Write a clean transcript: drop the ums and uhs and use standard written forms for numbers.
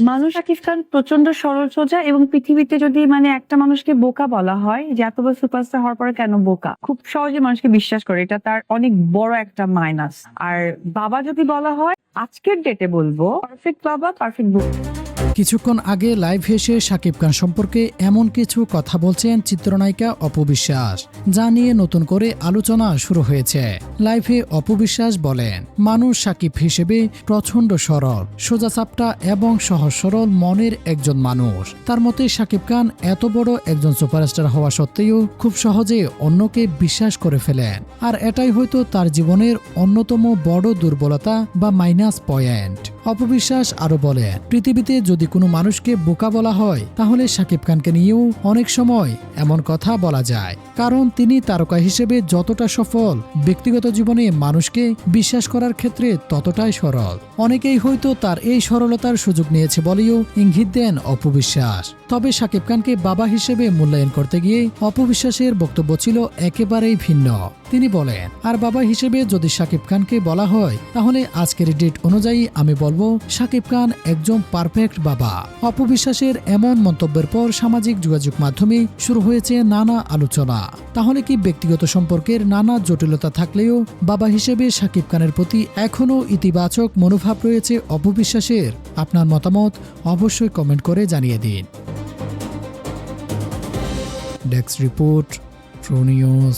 মানুষ শাকিব খান প্রচন্ড সরল সোজা এবং পৃথিবীতে যদি মানে একটা মানুষকে বোকা বলা হয় যে এত বড় সুপারস্টার হওয়ার পরে কেন বোকা, খুব সহজে মানুষকে বিশ্বাস করে, এটা তার অনেক বড় একটা মাইনাস। আর বাবা যদি বলা হয় আজকের ডেটে বলবো পারফেক্ট বাবা, পারফেক্ট বুক। কিছুক্ষণ আগে লাইভ এসে শাকিব খান সম্পর্কে এমন কিছু কথা বলছেন চিত্রনায়িকা অপু বিশ্বাস, যা নিয়ে নতুন করে আলোচনা শুরু হয়েছে। লাইভে অপু বিশ্বাস বলেন, মানুষ শাকিব হিসেবে প্রচণ্ড সরল, সোজাসাপটা এবং সহজ সরল মনের একজন মানুষ। তার মতে শাকিব খান এত বড় একজন সুপারস্টার হওয়া সত্ত্বেও খুব সহজে অন্যকে বিশ্বাস করে ফেলেন। আর এটাই হয়তো তার জীবনের অন্যতম বড় দুর্বলতা বা মাইনাস পয়েন্ট। অপু বিশ্বাস আরো বলেন, পৃথিবীতে যদি কোনো মানুষকে বোকা বলা হয় তাহলে শাকিব খানকে নিয়েও অনেক সময় এমন কথা বলা যায়, কারণ তিনি তারকা হিসেবে যতটা সফল, ব্যক্তিগত জীবনে মানুষকে বিশ্বাস করার ক্ষেত্রে ততটাই সরল। অনেকেই হয়তো তার এই সরলতার সুযোগ নিয়েছে বলেও ইঙ্গিত দেন অপু বিশ্বাস। তবে শাকিব খানকে বাবা হিসেবে মূল্যায়ন করতে গিয়ে অপু বিশ্বাসের বক্তব্য ছিল একেবারেই ভিন্ন। তিনি বলেন, আর বাবা হিসেবে যদি শাকিব খানকে বলা হয় তাহলে আজকের ডেট অনুযায়ী আমি বলবো শাকিব খান একজন পারফেক্ট বাবা। অপু বিশ্বাসের এমন মন্তব্যের পর সামাজিক যোগাযোগ মাধ্যমে শুরু হয়েছে নানা আলোচনা। তাহলে কি ব্যক্তিগত সম্পর্কের নানা জটিলতা থাকলেও বাবা হিসেবে শাকিব খানের প্রতি এখনও ইতিবাচক মনোভাব রয়েছে অপু বিশ্বাসের? আপনার মতামত অবশ্যই কমেন্ট করে জানিয়ে দিন। Desk report, true news.